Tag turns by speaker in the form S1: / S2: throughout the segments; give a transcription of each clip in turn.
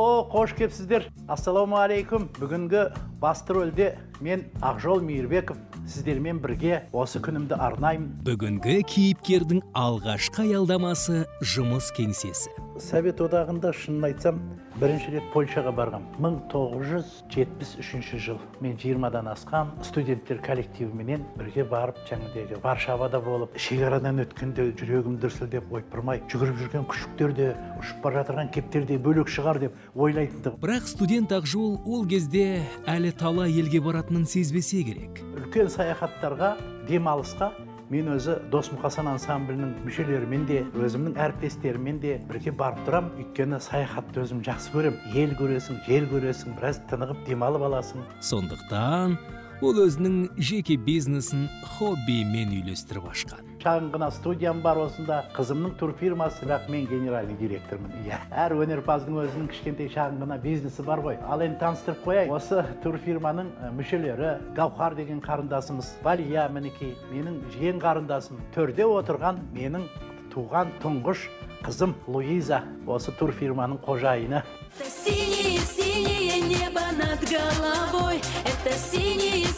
S1: Қош кепсіздер. Ассаламуалейкум. Бүгінгі басты рөлде мен Ақжол Мейірбеков сіздермен бірге осы күнімді арнаймын.
S2: Бүгінгі кейіпкердің алғашқы аялдамасы жұмыс кеңсесі.
S1: Совет одағында шынын айтсам, бірінші рет Польшаға барғам. 1973 жыл. Мен 20-дан асқам студенттер коллективіменен бірге барып, жаңағыдегі Варшавада болып, шекарадан өткенде жүрегім дүрсілдеп ойпырмай, жүгіріп жүрген күшіктерде, ұшып бара жатырған кептерде бөлек шығар деп ойлайтынды.
S2: Бірақ студент Ақжол ол кезде әлі талай елге баратынын сезбесе керек.
S1: Үлкен саяхаттарға, демалысқа мен өзі Дос Мұқасан ансамблінің мүшелерімен де, өзімнің әріптестерімен де бірге барып тұрам. Өйткені саяхатты өзім жақсы көрем. Ел көресің, жел көресің, біраз тынығып демалып аласың.
S2: Сондықтан ол өзінің жеке бизнесін хоббимен үйлестіріп ашқан.
S1: Шағын ғана студиям бар осында, қызымның турфирмасы, бірақ мен генеральный директормын. Әр өнерпаздың өзінің кішкентай шағын ғана бизнесі бар ғой. Ал енді таныстырып қояйын. Осы турфирманың мүшелері Гаухар деген қарындасымыз, Валия мінекей, менің жиен қарындасым, төрде отырған менің туған тұңғыш қызым Луиза, осы турфирманың қожайыны.
S3: Синее небо над головой, это синее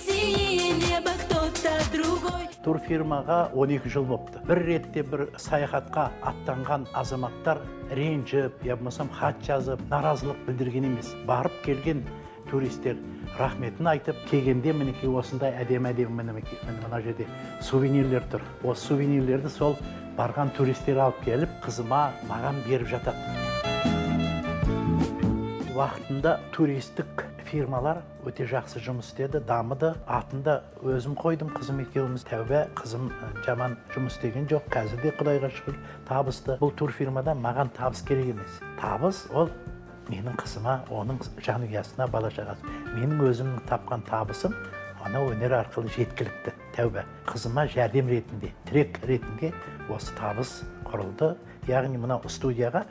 S3: небо, кто-то другой.
S1: Турфирмаға 12 жыл болыпты. Бір ретте бір саяхатқа аттанған азаматтар ренжіп, я болмасам хат жазып, наразылық білдірген емес. Барып келген туристер рахметін айтып, келгенде мінекей осындай әдемі мына жерде сувенирлер тұр. Осы сувенирлерді сол барған туристер алып келіп, қызыма, маған беріп жатады. Уақытында туристік фирмалар өте жақсы жұмыс істеді, дамыды. Атында өзім қойдым, қызым екеуміз. Тәубе, қызым жаман жұмыс істеген жоқ. Қазір де Құдайға шүкір табысты. Бұл турфирмада маған табыс керек емес. Табыс ол менің қызыма, оның жанұясына, бала-шағасы. Менің өзімнің тапқан табысым ана өнер арқылы жеткілікті. Тәубе, қызыма жәрдем ретінде, тірек ретінде осы табыс құрылды. Яғни мына студияға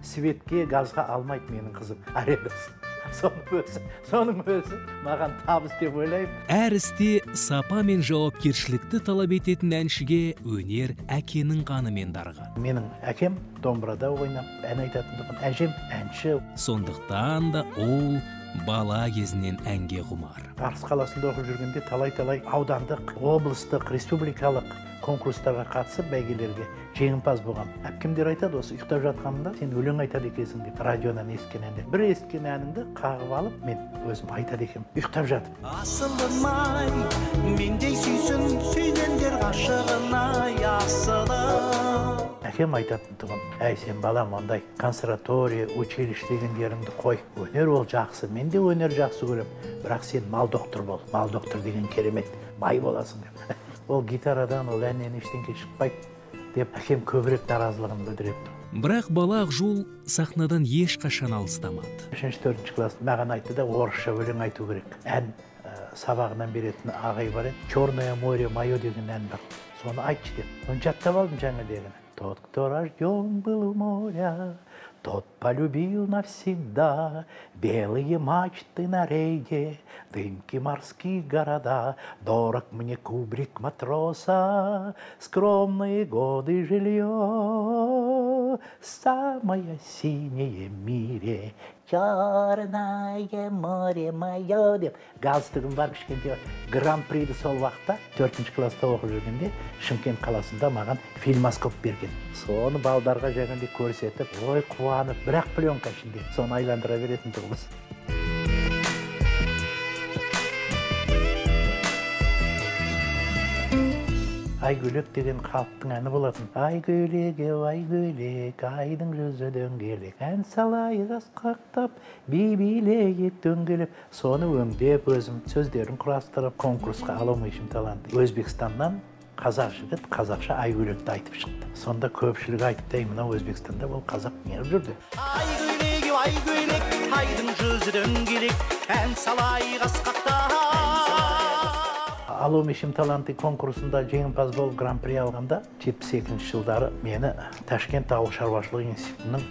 S1: светке, газға алмайды менің қызым. Арендасы. Соның өзі маған табыс деп ойлаймын.
S2: Әр істе сапа мен жауапкершілікті талап ететін әншіге өнер әкенің қанымен дарыған.
S1: Менің әкем домбырада ойнап, ән айтатындығын, әжем әнші.
S2: Сондықтан да ол бала кезінен әнге құмар.
S1: Арыс қаласында оқып жүргенде талай-талай аудандық, облыстық, республикалық конкурстарға қатысып, бәйгелерге жеңімпаз болған. Әпкемдер айтады, осы ұйықтап жатқанымда сен өлең айтады екенсің деп, радионан естіген әнде. Бір естіген әніңді қағып алып, мен өзім айтады екем, ұйықтап жатып.
S4: Асылым-ай, мендей сүйсін, сүйгендер ғашығын-ай, асылым.
S1: Әкем айтатын тұғын, әй сен балам, ондай консерватория, училище дегендеріңді қой. Өнер ол жақсы, мен де өнер жақсы көрем. Бірақ сен мал доктор бол, мал доктор деген керемет, бай боласың деп. Ол гитарадан, ол әннен ештеңке шықпайды деп әкем көбірек наразылығын білдіреді.
S2: Бірақ бала Ақжол сахнадан ешқашан алыстамады.
S1: 3-4 класс маған айтты да, орысша өлең айту керек. Ән сабағынан беретін ағай бар еді. Черное море мое деген ән бар. Соны айтшы деп. Оны жаттап алдым жаңа дегені. Тот, кто рожден был у моря, тот полюбил навсегда белые мачты на рейде, дымки морских города. Дорог мне кубрик матроса, скромные годы жилье, самое синее в мире, черное море мое деп. Галстугым бар кішкенте гран-приді сол уақытта 4-ші класста оқып жүргенде Шымкент қаласында маған фильмоскоп берген. Соны балдарға жаңағыдай көрсетіп, ой қуанып, бірақ пленка ішінде соны айландыра беретін тұғымыз. Айгөлек деген халықтың әні болатын. Айгөлек, айгөлек, айдың жүзі дөңгелек, ән салайық асқақтап, би-билейік дөңгелеп. Соны өңдеп, өзім сөздерін құрастырып, конкурсқа алуымайшым таланты. Өзбекстаннан қазақ жігіт қазақша айгөлекті айтып шықты. Сонда көпшілік айтты, мына Өзбекстанда ол қазақ неғып жүрді.
S4: Айгөлек, айгөлек, айдың жүзі дөңгелек, ән салайық асқақтап.
S1: Алу мешім таланты конкурсында жеңімпаз болып гран-при алғанда 72 жылдары мені Ташкент ауыл шаруашылығы институтының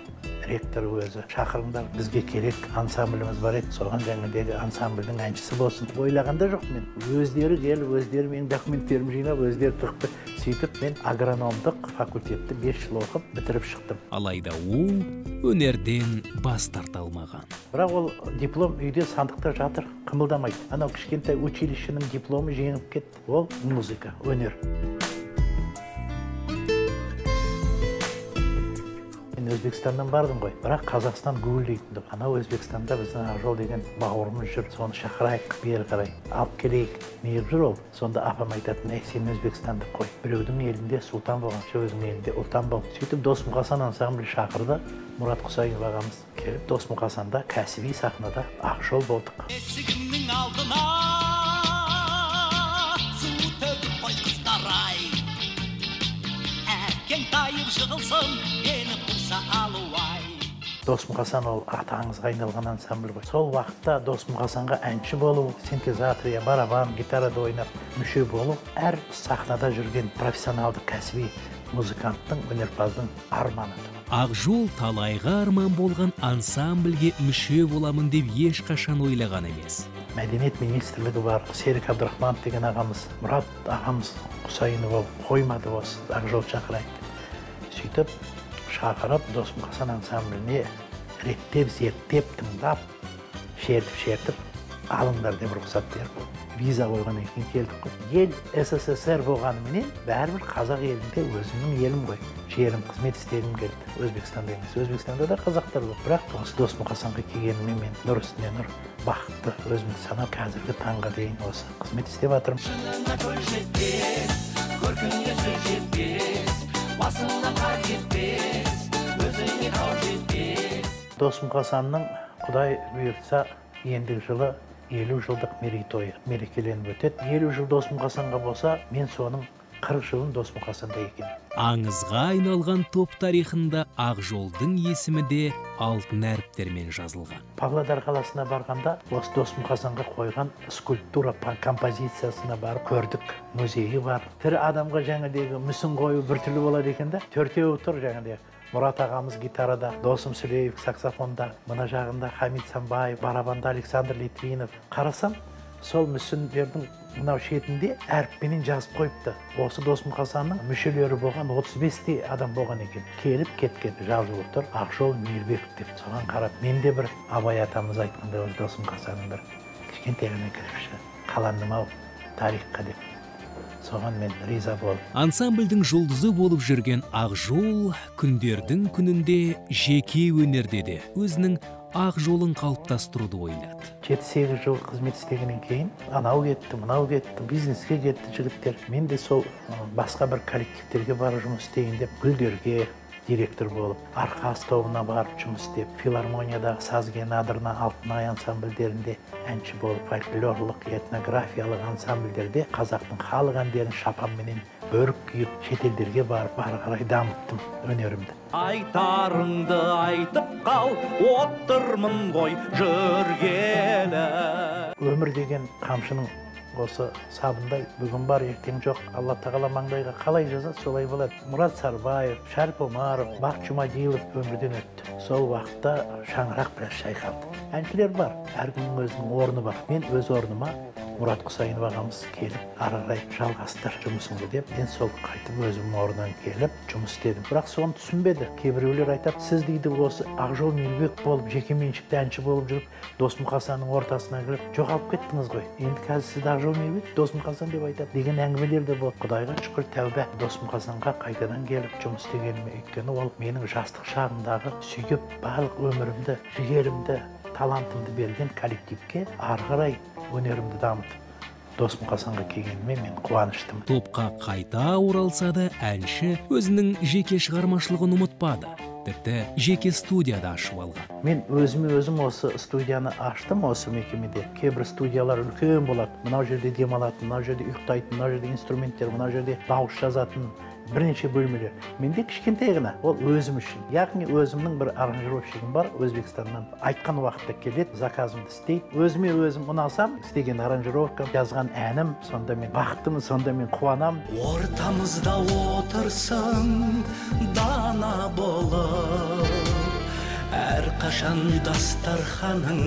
S1: ректор өзі шақырыңдар, бізге керек ансамбліміз бар еді, соған жаңағыдегі ансамбльдің әншісі болсын. Ойлағанда жоқ мен. Өздері келіп, өздері менің документтерімді жинап, өздері тықты. Сөйтіп мен агрономдық факультетті 5 жыл оқып бітіріп шықтым.
S2: Алайда ол өнерден бас тарта алмаған.
S1: Бірақ ол диплом үйде сандықта жатыр, қымылдамайды. Анау кішкентай училищенің дипломы жеңіп кетті. Ол музыка, өнер. Мен Өзбекстаннан бардым ғой, бірақ Қазақстан гуілдейтінді. Анау Өзбекстанда біздің Ақжол деген бауырымыз жүр, соны шақырайық, бері қарай алып келейік. Неғып жүр ол? Сонда апам айтатын, сен Өзбекстандық қой. Біреудің елінде сұлтан болған, өзінің елінде ұлтан бол. Сөйтіп Досмұқасан ансамблі шақырды. Мұрат Құсайынов ағамыз келіп, Досмұқасанда кәсіби сахнада Ақжол болдық.
S4: Есігімнің алдына су төгіп қой қыздар-ай, әкең тайып жығылсын, мені қуса алуай.
S1: Досмұқасан ол аты-аңызға айналған ансамбль ғой. Сол уақытта Досмұқасанға әнші болу, синтезатория, барабан, гитарада ойнап, мүше болу әр сахнада жүрген профессионалды кәсіби музыканттың, өнерпаздың арманы.
S2: Ақжол талайға арман болған ансамбльге мүше боламын деп ешқашан ойлаған емес.
S1: Мәдениет министрлігі бар, Серік Абдрахманов деген ағамыз, Мұрат ағамыз Құсайынов ол қоймады осы Ақжол шақырайық. Сөйтіп шақырып Досмұқасан ансамбліне реттеп, зерттеп, тыңдап, шертіп, алыңдар деп рұқсат беріп. Виза қойған екен келдік қой. Ел СССР болғанымен бәрібір қазақ елінде өзімнің елім ғой. Жерім, қызмет істегім келді. Өзбекстанда емес. Өзбекстанда да қазақтар көп. Бірақ осы Досмұқасанға келгеніме мен нұр үстіне нұр, бақытты өзімді санап қазіргі таңға дейін осы қызмет істеп жатырмын.
S4: Шынына көл жетпес, көркіңе сөз жетпес, басыңа қар жетпес, өзіңе тау жетпес.
S1: Досмұқасанның Құдай бұйыртса ендігі жылы 50 жылдық мерейтойы мерекеленіп өтеді. 50 жыл Досмұқасанға болса, мен соның 40 жылын Досмұқасанда екен.
S2: Аңызға айналған топ тарихында Ақжолдың есімі де алтын әріптермен жазылған.
S1: Павлодар қаласына барғанда, осы Досмұқасанға қойған скульптура композициясына барып көрдік. Музейі бар. Тірі адамға жаңағыдегі мүсін қою біртүрлі болады екен да. Төртеуі тұр жаңағыдегі. Мұрат ағамыз гитарада, Досым Сүлеев саксофонда, мына жағында Хамид Самбаев, барабанда Александр Литвинов. Қарасам, сол мүсіндердің мынау шетінде әріппенен жазып қойыпты. Осы Досмұқасанның мүшелері болған 35 адам болған екен. Келіп кеткен жазып отыр Ақжол Мейірбеков деп. Соған қарап, мен де бір Абай атамыз айтқандай осы Досмұқасанның бір кішкентай ғана кіріпші қаландым-ау тарихқа деп. Соған мен риза болдым.
S2: Ансамбльдің жұлдызы болып жүрген Ақжол күндердің күнінде жеке өнерде де өзінің ақ жолын қалыптастыруды ойлады.
S1: 7-8 жыл қызмет істегеннен кейін анау кетті, мынау кетті, бизнеске кетті жігіттер. Мен де сол басқа бір коллективтерге барып жұмыс істейін деп Гүлдерге директор болып, Арқас тобына барып жұмыс істеп, филармониядағы Сазген, Адырна, Алтынай ансамбльдерінде әнші болып, фольклорлық, этнографиялық ансамбльдерде қазақтың халық әндерін шапанменен бөрік киіп, шетелдерге барып, ары қарай дамыттым өнерімді.
S4: Айтарыңды айтып қал, отырмын ғой жүргелі.
S1: Өмір деген қамшының осы сабындай, бүгін бар, ертең жоқ. Алла тағала маңдайға қалай жазады, солай болады. Мұрат Сарбаев, Шәріп Омаров, Бақ Жұмадилов өмірден өтті. Сол уақытта шаңырақ біраз шайқалды. Әншілер бар, әркімнің өзінің орны бар. Мен өз орныма Мұрат Құсайынов ағамыз келіп, ары қарай жалғастыр жұмысыңды деп, мен сол қайтып өзімнің орнынан келіп жұмыс істедім. Бірақ соны түсінбеді. Кейбіреулер айтады, сіз дейді осы Ақжол Мейірбеков болып, жекеменшікті әнші болып жүріп, Досмұқасанның ортасына кіріп, жоғалып кеттіңіз ғой. Енді қазір сіз Ақжол Мейірбеков, Досмұқасан деп айтады деген әңгімелер де болды. Құдайға шүкір, тәубә, Досмұқасанға қайтадан келіп жұмыс істегеніме, өйткені ол менің жастық шағымдағы сүйіп, барлық өмірімді, жігерімді, талантымды берген коллективке ары қарай өнерімді дамытып, Досмұқасанға келгеніме мен қуаныштымын.
S2: Топқа қайта оралса да, әнші өзінің жеке шығармашылығын ұмытпады. Тіпті жеке студияда ашып алған.
S1: Мен өзім осы студияны аштым осы мекемеде. Кейбір студиялар үлкен болады. Мынау жерде демалатын, мынау жерде ұйықтайтын, мынау жерде инструменттер, мынау жерде дауыс жазатын бірнеше бөлмелер. Менде кішкентай ғана, ол өзім үшін. Яғни өзімнің бір аранжировщигім бар, Өзбекстаннан айтқан уақытта келеді, заказымды істейді. Өзіме өзім ұнасам, істеген аранжировкам, жазған әнім, сонда мен бақыттымын, сонда мен қуанам.
S4: Ортамызда отырсың дана болып,
S2: қашан дастарханың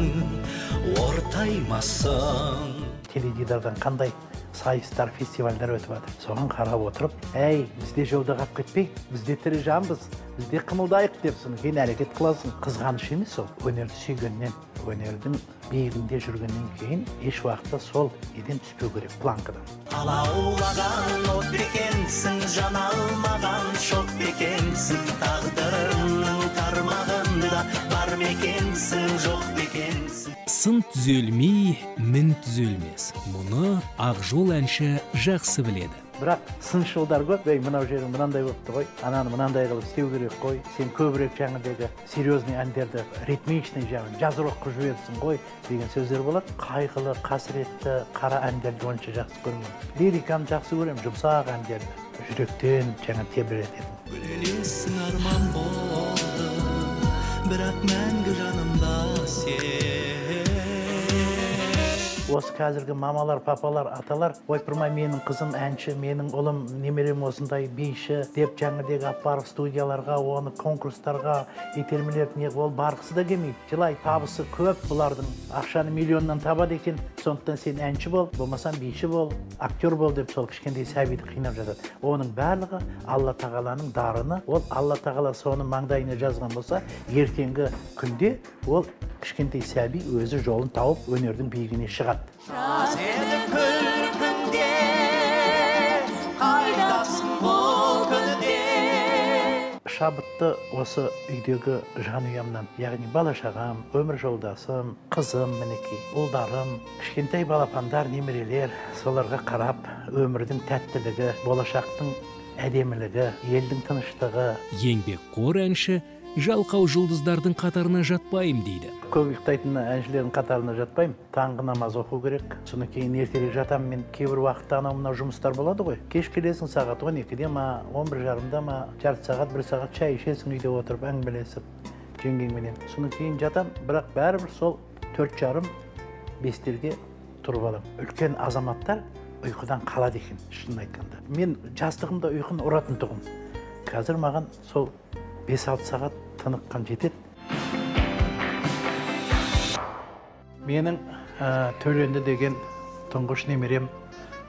S2: ортаймасын.
S1: Теледидардан қандай сайыстар, фестивальдар өтіп жатыр. Соған қарап отырып, әй, бізде жолда қалып кетпейік, бізде тірі жанбыз, бізде қимылдайық деп кейін әрекет қыласың. Қызғаныш емес ол. Өнерді сүйгеннен, өнердің биігінде жүргеннен кейін еш уақытта сол еден түспеу керек планкадан.
S4: Алаулаған от бекенсің, жана алмаған шоқ бекенсің, тағдырыңның тармағында бар мекенсің, жоқ бекенсің.
S2: Сын түзелмей, мін түзелмес. Мұны Ақжол әнші жақсы біледі.
S1: Бірақ сыншылдар көп, мынау жерің мынандай болыпты ғой, ананы мынандай қылып істеу керек қой, сен көбірек жаңағыдегі серьезный әндерді ритмичный жағын жазырақ қылып жіберіпсің ғой деген сөздер болады. Қайғылы, қасіретті, қара әндерді онша жақсы көрмеймін. Лириканы жақсы көремін, жұмсақ әндерді. Жүректен жаңа тебірететін.
S4: Білесің арман болды, бірақ мәңгі жанымда сен.
S1: Осы қазіргі мамалар, папалар, аталар, ойпырмай менің қызым әнші, менің ұлым немерем осындай бейші деп жаңағыдегі апарып студияларға, оны конкурстарға итермелеп не ол барғысы да келмейді. Жылай табысы көп бұлардың, ақшаны миллионнан табады екен, сондықтан сен әнші бол, болмасаң бейші бол, актер бол деп сол кішкентай сәбиді қинап жатады. Оның барлығы Алла тағаланың дарыны, ол Алла тағала соны маңдайына жазған болса, ертеңгі күнде ол кішкентай сәби өзі жолын тауып өнердің биігіне шығады.
S4: Сені көргенде қайдасың бұл күнде.
S1: Шабытты осы үйдегі жанұямнан, яғни бала-шағам, өмір жолдасым, қызым, мінекей, ұлдарым, кішкентай балапандар, немерелер, соларға қарап өмірдің тәттілігі, болашақтың әдемілігі, елдің тыныштығы.
S2: Еңбекқор әнші жалқау жұлдыздардың қатарына жатпайым дейді.
S1: Көп ұйықтайтын әншілердің қатарына жатпаймын. Таңғы намаз оқу керек. Соны кейін ертерек жатамын. Мен кейбір уақытта мынау жұмыстар болады ғой. Кеш келесің сағат 12-де ма, 11:30-да ма, жарты сағат, 1 сағат шай ішесің үйде отырып әңгімелесіп жеңгеңменен. Соны кейін жатам, бірақ бәрібір сол 4:30-5-терге тұрып аламын. Үлкен азаматтар ұйқыдан қалады екен, шынын айтқанда. Мен жастығымда ұйқыны ұратын тұғым. Қазір маған сол 5-6 сағат тыныққан жетеді. Менің Төленді деген тұңғыш немерем,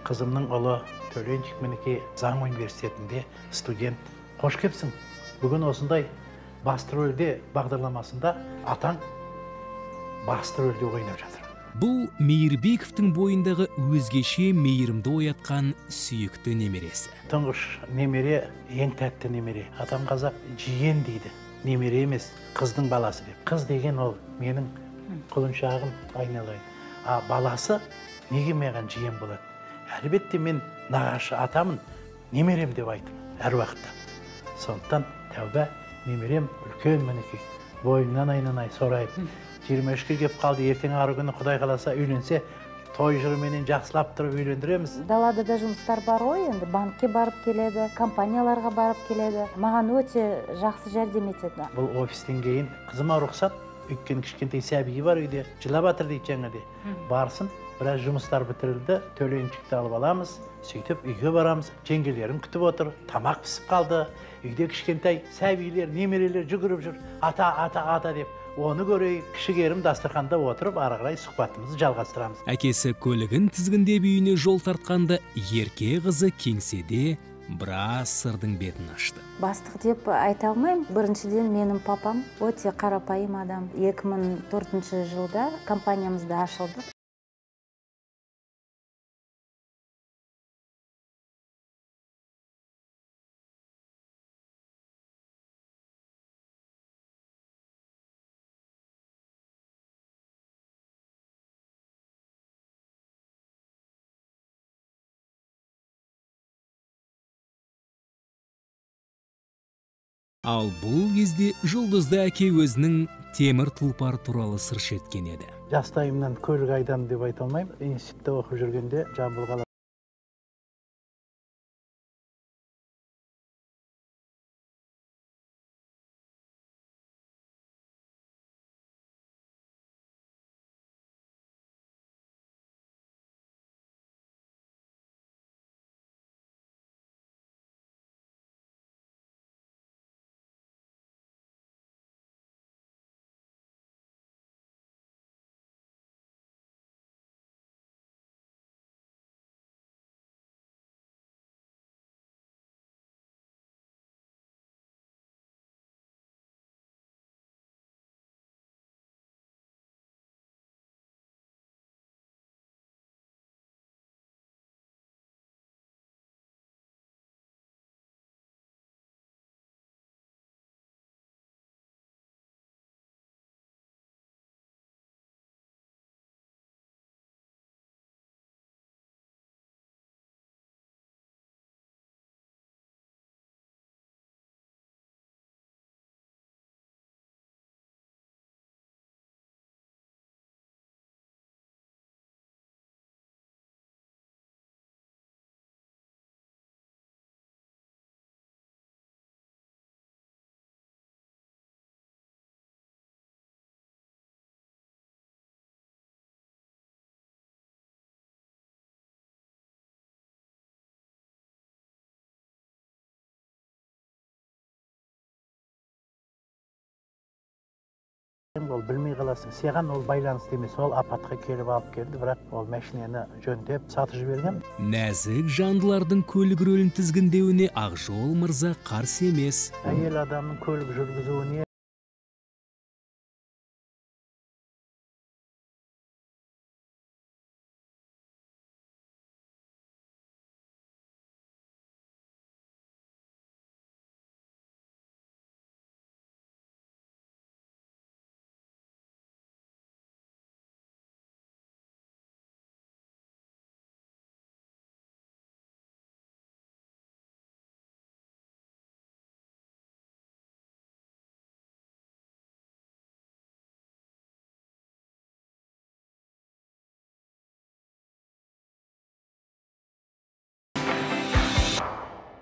S1: қызымның ұлы Төленшік мінекей заң университетінде студент. Қош кепсің. Бүгін осындай басты рөлде бағдарламасында атаң басты рөлде ойнап жатыр.
S2: Бұл Мейірбековтің бойындағы өзгеше мейірімді оятқан сүйікті немересі.
S1: Тұңғыш немере ең тәтті немере. Атам қазақ жиен дейді. Немере емес, қыздың баласы деп. Қыз деген ол менің құлыншағым айналайын. Баласы неге маған жиен болады? Әлбетте мен нағашы атамын, немерем деп айтым әр уақытта. Сондықтан тәуба немерем үлкен мінекей. Бойыңнан айнанай сорайып. 23-ке кеп қалды, ертең ары күні Құдай қаласа үйленсе, той жырыменен жақсылап тұрып үйлендіреміз.
S5: Далада да жұмыстар бар ғой, енді банкке барып келеді, компанияларға барып келеді. Маған өте жақсы жәрдем етеді.
S1: Бұл офистен кейін қызыма рұқсат, өйткені кішкентай сәбиі бар үйде, жылап жатыр дейді жаңағыдай. Барсын, біраз жұмыстар бітірілді, Төленшікті алып аламыз, сөйтіп үйге барамыз, жеңгелерім күтіп отыр, тамақ пісіп қалды, үйде кішкентай сәбилер, немерелер жүгіріп жүр, ата деп. Оны көрейік, кішігерім дастарханда отырып, ары қарай сұхбатымызды жалғастырамыз.
S2: Әкесі көлігін тізгіндеп үйіне жол тартқанда, ерке қызы кеңседе біраз сырдың бетін ашты.
S5: Бастық деп айта алмаймын. Біріншіден менің папам өте қарапайым адам. 2004 жылда компаниямызды ашылдық.
S2: Ал бұл кезде жұлдызды әке өзінің темір тұлпар туралы сыр шерткен еді.
S1: Жастайымнан көлік айдадым деп айта алмаймын. Институтта оқып жүргенде Жамбыл Ол білмей қаласың. Саған ол байланысты емес, ол апатқа келіп алып келді, бірақ ол машинаны жөндеп сатып жіберген.
S2: Нәзік жандылардың көлік рөлін тізгіндеуіне Ақжол мырза қарсы емес.
S1: Әйел адамның көлік жүргізуіне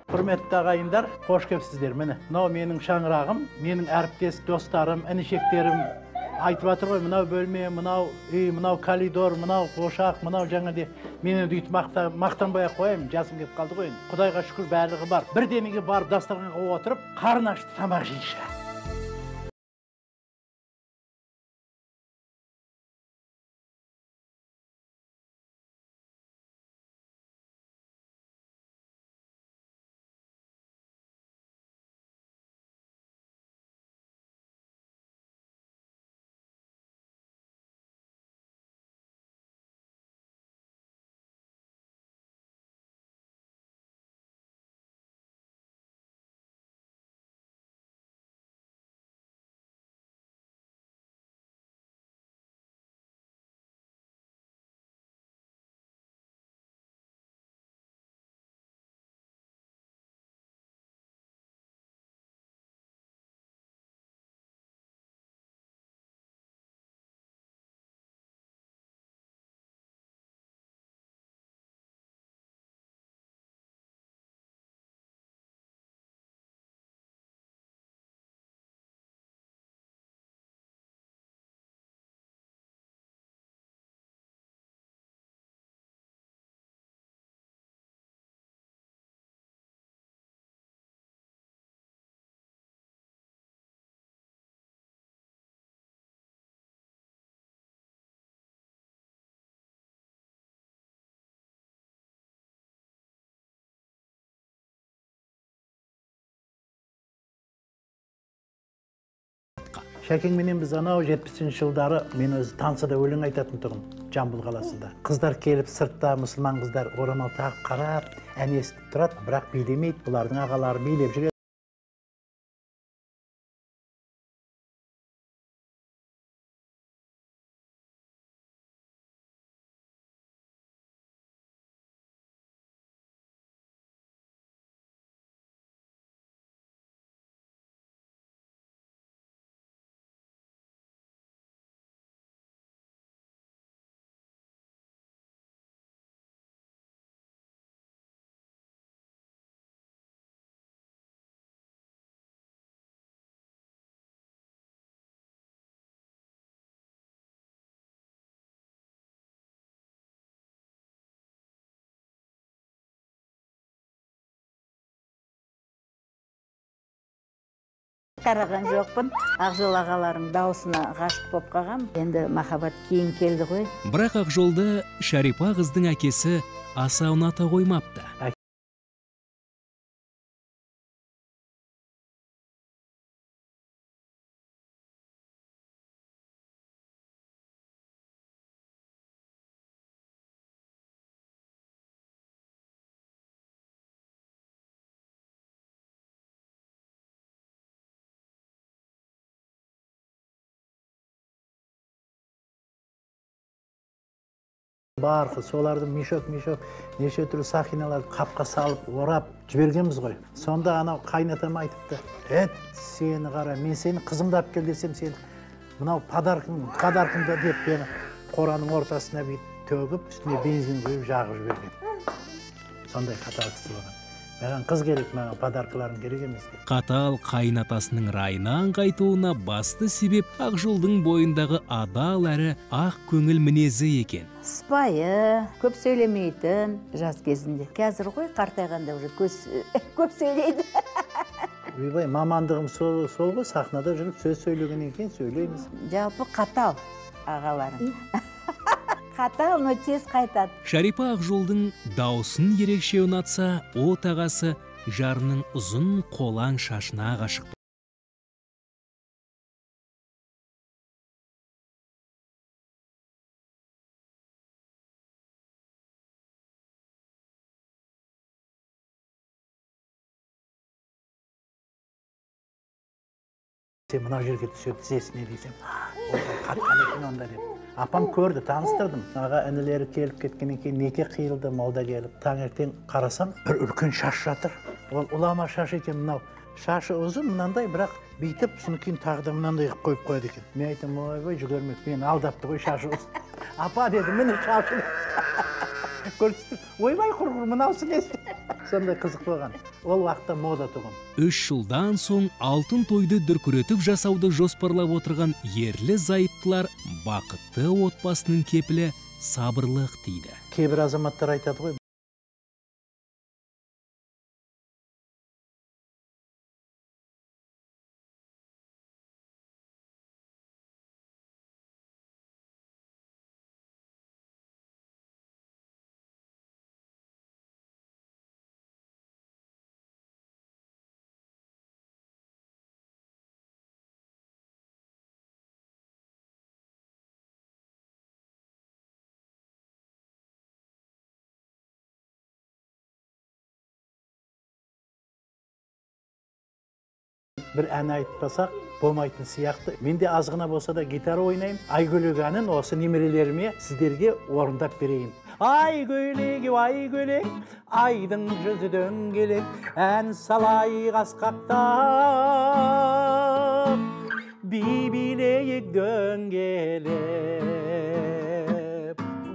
S1: Құрметті ағайындар, қош келіпсіздер. Міне, мынау менің шаңырағым, менің әріптес достарым, інішектерім айтып жатыр ғой, мынау бөлме, мынау үй, мынау коридор, мынау ошақ, мынау жаңағыдай. Мен енді үйтіп мақтанбай ақ қояйын, жасым келіп қалды ғой енді. Құдайға шүкір барлығы бар. Бірдемеге барып дастарханға отырып, қарын ашты тамақ жейші. Шәкеңменен біз анау 70-ші жылдары мен өзі Тансада өлең айтатын тұғым, Жамбыл қаласында. Қыздар келіп сыртта, мұсылман қыздар орамал тағып қарап, ән естіп тұрады, бірақ билемейді, бұлардың ағалары билеп жүреді.
S5: Қараған жоқпын, Ақжол ағаларым даусына ғашық болып қалғам. Енді махаббат кейін келді ғой.
S2: Бірақ Ақжолды Шарипа қыздың әкесі аса ұната қоймапты.
S1: Барқы, соларды мешок, неше түрлі сақиналарды қапқа салып, орап жібергенбіз ғой. Сонда анау қайнатам айтыпты. Сені қара, мен сені қызымды алып кел десем, сен мынау подаркыңды деп мені қораның ортасына бүйтіп төгіп, үстіне бензин құйып жағып жіберген. Сондай қатал кісі болған. Маған қыз керек, маған подаркаларың керек емес деп.
S2: Қатал қайнатасының райынан қайтуына басты себеп Ақжолдың бойындағы адал әрі ақ көңіл мінезі екен.
S5: Сыпайы, көп сөйлемейтін жас кезінде. Қазір ғой қартайғанда уже көп сөйлейді.
S1: ойбай мамандығым сол ғой, сахнада жүріп сөз сөйлегеннен кейін сөйлейміз.
S5: Жалпы қатал ағаларым. Қатал, но тез қайтады.
S2: Шарипа Ақжолдың даусын ерекше ұнатса, от ағасы жарының ұзын қолаң шашына ғашық.
S1: Сен мынау жерге түсіп тізесіне дейсем, қатқан екен онда деп. Апам көрді, таныстырдым. Аға інілері келіп кеткеннен кейін неке қиылды, молда келіп. Таңертең қарасам, бір үлкен шаш жатыр. Ол ұлама шаш екен, мынау. Шашы ұзын, мынандай, бірақ бүйтіп, соны кейін тағы да мынандай қойып қойды екен. Мен айтам, ойбай, жүгірмек, мені алдапты ғой шашы ұзын. Апа деді, міне шашы. Көрсетіп, ойбай құрғыр, мынаусы несі? Сондай қызық болған. Ол уақытта мода тұғын.
S2: 3 жылдан соң алтын тойды дүркіретіп жасауды жоспарлап отырған ерлі зайыптылар бақытты отбасының кепілі сабырлық дейді.
S1: Кейбір азаматтар айтады ғой, бір ән айтпасақ болмайтын сияқты. Мен де азғына болса да гитара ойнаймын. Айгөлек әнін осы немерелеріме сіздерге орындап берейін. Айгөлек, айгөлек, айдың жүзі дөңгелек, ән салайық асқақтап, би-билейік дөңгелеп.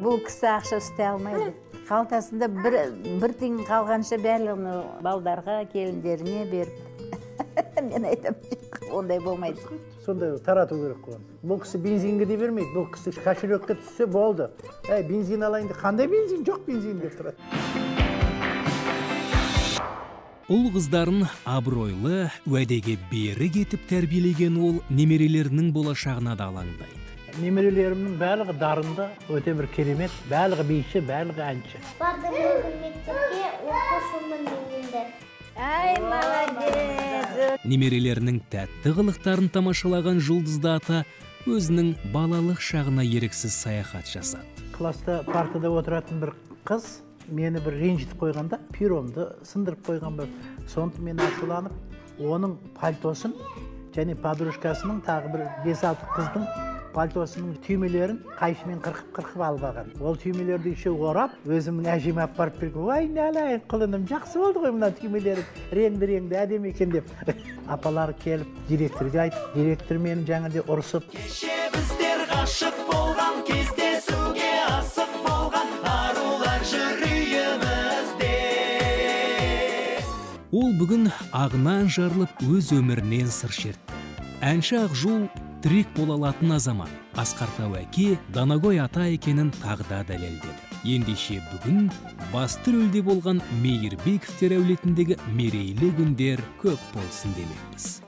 S5: Бұл кісі ақша ұстай алмайды. Қалтасында бір тиын қалғанша барлығын балдарға, келіндеріне беріп. Мен айтам, ондай болмайды.
S1: Сондай тарату керек қойған. Бұл кісі бензинге де бермейді. Бұл кісі кошелекке түссе болды. Бензин алайын деп, қандай бензин? Жоқ бензин деп тұрады.
S2: Ұл қыздарын абыройлы, уәдеге бері кетіп тәрбиелеген ол немерелерінің болашағына да алаңдайды.
S1: Немерелерімнің барлығы дарынды, өте бір керемет, барлығы биші, барлығы әнші.
S6: Бардым бүгін мектепке, оқушымын дегенде.
S5: Ай, молодец!
S2: Немерелерінің тәтті қылықтарын тамашалаған Жұлдызды ата өзінің балалық шағына еріксіз саяхат жасады.
S1: Класста партада отыратын бір қыз мені бір ренжітіп қойғанда, пиромды сындырып қойған бір. Сонда мен ашуланып, оның пальтосын және подружкасының тағы бір 5-6 қыздың пальтосының түймелерін қайшымен қырқып алып алған. Ол түймелерді еще орап, өзімнің әжеме апарып берген. Ой, нәләйін құлыным, жақсы болды ғой мына түймелері, реңді әдемі екен деп. Апалары келіп, директорға айтып, директор мені жаңағыдай ұрысып.
S4: Кеше біздер ғашық болған, кездесуге асық болған, арулар жүр үйімізде.
S2: Ол бүгін ағынан жарылып өз өмірінен сыр шертті. Әнші Ақжол тірек бола алатын азамат. Асқар Тәуәке Данагөй ата екенін тағда дәлелдеді. Ендеше бүгін басты рөлде болған Мейірбековтер әулетіндегі мерейлі күндер көп болсын демекпіз.